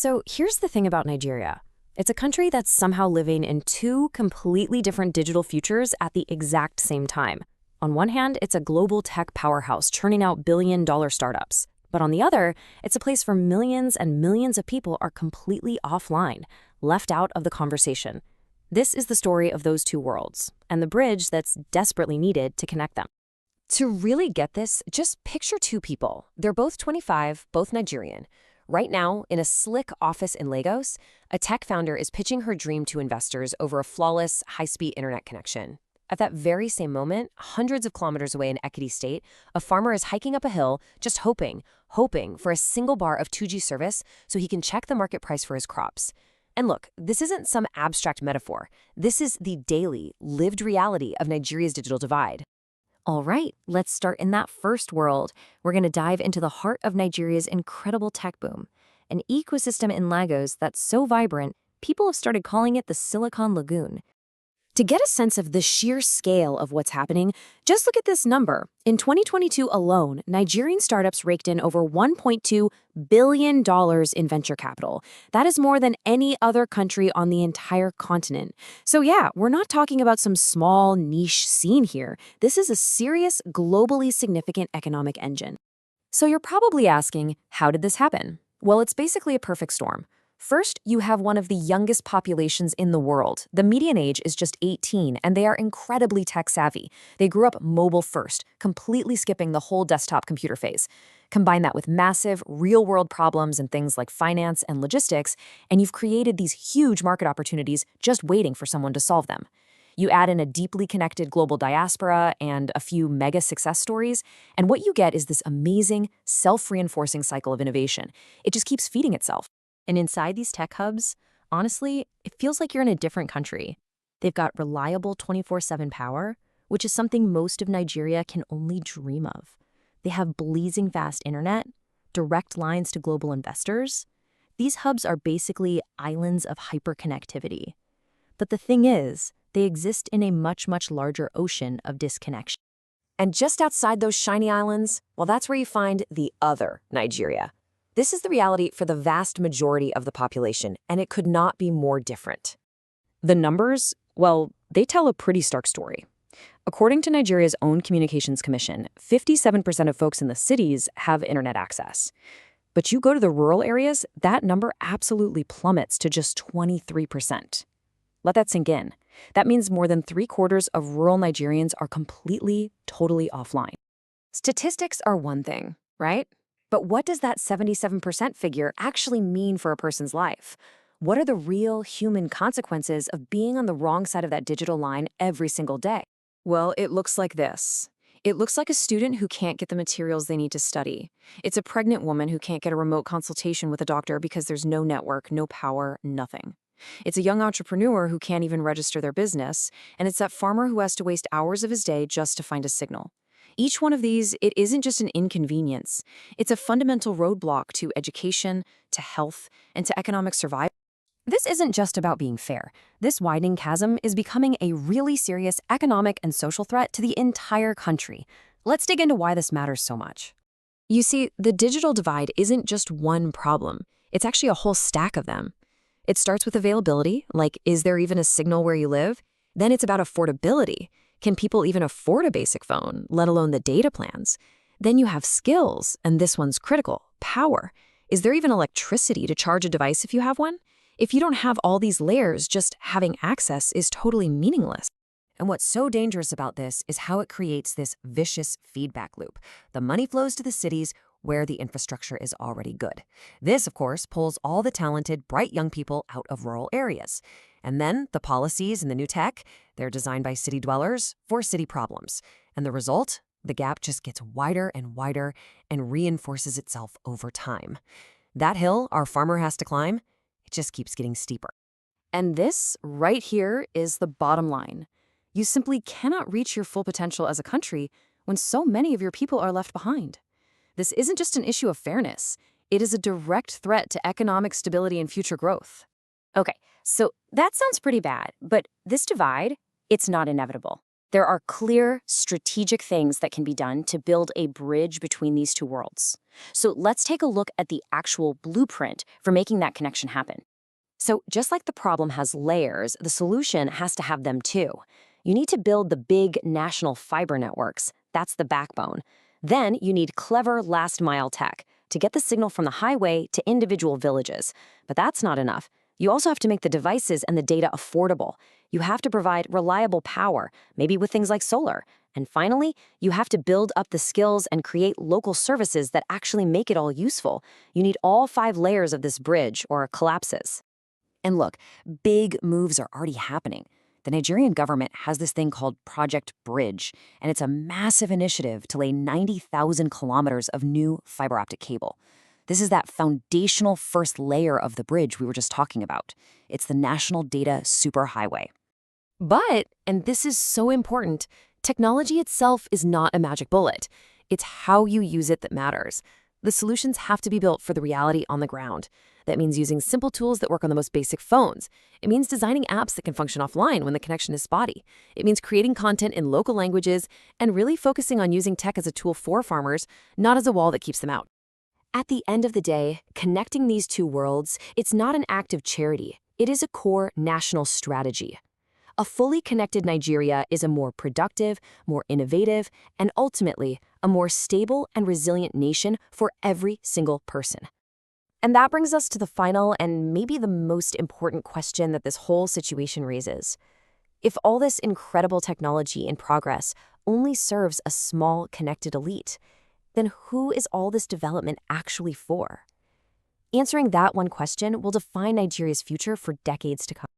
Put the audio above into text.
So here's the thing about Nigeria. It's a country that's somehow living in two completely different digital futures at the exact same time. On one hand, it's a global tech powerhouse churning out billion-dollar startups. But on the other, it's a place where millions and millions of people are completely offline, left out of the conversation. This is the story of those two worlds, and the bridge that's desperately needed to connect them. To really get this, just picture two people. They're both 25, both Nigerian. Right now, in a slick office in Lagos, a tech founder is pitching her dream to investors over a flawless, high-speed internet connection. At that very same moment, hundreds of kilometers away in Ekiti State, a farmer is hiking up a hill, just hoping for a single bar of 2G service so he can check the market price for his crops. And look, this isn't some abstract metaphor. This is the daily, lived reality of Nigeria's digital divide. All right, let's start in that first world. We're going to dive into the heart of Nigeria's incredible tech boom, an ecosystem in Lagos that's so vibrant, people have started calling it the Silicon Lagoon. To get a sense of the sheer scale of what's happening, just look at this number. In 2022 alone, Nigerian startups raked in over $1.2 billion in venture capital. That is more than any other country on the entire continent. So yeah, we're not talking about some small niche scene here. This is a serious, globally significant economic engine. So you're probably asking, how did this happen? Well, it's basically a perfect storm. First, you have one of the youngest populations in the world. The median age is just 18, and they are incredibly tech-savvy. They grew up mobile first, completely skipping the whole desktop computer phase. Combine that with massive, real-world problems in things like finance and logistics, and you've created these huge market opportunities just waiting for someone to solve them. You add in a deeply connected global diaspora and a few mega success stories, and what you get is this amazing, self-reinforcing cycle of innovation. It just keeps feeding itself. And inside these tech hubs, honestly, it feels like you're in a different country. They've got reliable 24/7 power, which is something most of Nigeria can only dream of. They have blazing fast internet, direct lines to global investors. These hubs are basically islands of hyperconnectivity. But the thing is, they exist in a much, much larger ocean of disconnection. And just outside those shiny islands, well, that's where you find the other Nigeria. This is the reality for the vast majority of the population, and it could not be more different. The numbers, well, they tell a pretty stark story. According to Nigeria's own Communications Commission, 57% of folks in the cities have internet access. But you go to the rural areas, that number absolutely plummets to just 23%. Let that sink in. That means more than 3/4 of rural Nigerians are completely, totally offline. Statistics are one thing, right? But what does that 77% figure actually mean for a person's life? What are the real human consequences of being on the wrong side of that digital line every single day? Well, it looks like this. It looks like a student who can't get the materials they need to study. It's a pregnant woman who can't get a remote consultation with a doctor because there's no network, no power, nothing. It's a young entrepreneur who can't even register their business, and it's that farmer who has to waste hours of his day just to find a signal. Each one of these, it isn't just an inconvenience. It's a fundamental roadblock to education, to health, and to economic survival. This isn't just about being fair. This widening chasm is becoming a really serious economic and social threat to the entire country. Let's dig into why this matters so much. You see, the digital divide isn't just one problem. It's actually a whole stack of them. It starts with availability, like is there even a signal where you live? Then it's about affordability. Can people even afford a basic phone, let alone the data plans? Then you have skills, and this one's critical, power. Is there even electricity to charge a device if you have one? If you don't have all these layers, just having access is totally meaningless. And what's so dangerous about this is how it creates this vicious feedback loop. The money flows to the cities where the infrastructure is already good. This, of course, pulls all the talented, bright young people out of rural areas. And then the policies and the new tech, they're designed by city dwellers for city problems. And the result? The gap just gets wider and wider and reinforces itself over time. That hill our farmer has to climb, it just keeps getting steeper. And this right here is the bottom line. You simply cannot reach your full potential as a country when so many of your people are left behind. This isn't just an issue of fairness. It is a direct threat to economic stability and future growth. Okay, so that sounds pretty bad, but this divide, it's not inevitable. There are clear, strategic things that can be done to build a bridge between these two worlds. So let's take a look at the actual blueprint for making that connection happen. So just like the problem has layers, the solution has to have them too. You need to build the big national fiber networks. That's the backbone. Then you need clever last-mile tech to get the signal from the highway to individual villages. But that's not enough. You also have to make the devices and the data affordable. You have to provide reliable power, maybe with things like solar. And finally, you have to build up the skills and create local services that actually make it all useful. You need all 5 layers of this bridge, or it collapses. And look, big moves are already happening. The Nigerian government has this thing called Project Bridge, and it's a massive initiative to lay 90,000 kilometers of new fiber optic cable. This is that foundational first layer of the bridge we were just talking about. It's the National Data Superhighway. But, and this is so important, technology itself is not a magic bullet. It's how you use it that matters. The solutions have to be built for the reality on the ground. That means using simple tools that work on the most basic phones. It means designing apps that can function offline when the connection is spotty. It means creating content in local languages and really focusing on using tech as a tool for farmers, not as a wall that keeps them out. At the end of the day, connecting these two worlds, it's not an act of charity. It is a core national strategy. A fully connected Nigeria is a more productive, more innovative, and ultimately, a more stable and resilient nation for every single person. And that brings us to the final and maybe the most important question that this whole situation raises. If all this incredible technology and progress only serves a small, connected elite, then who is all this development actually for? Answering that one question will define Nigeria's future for decades to come.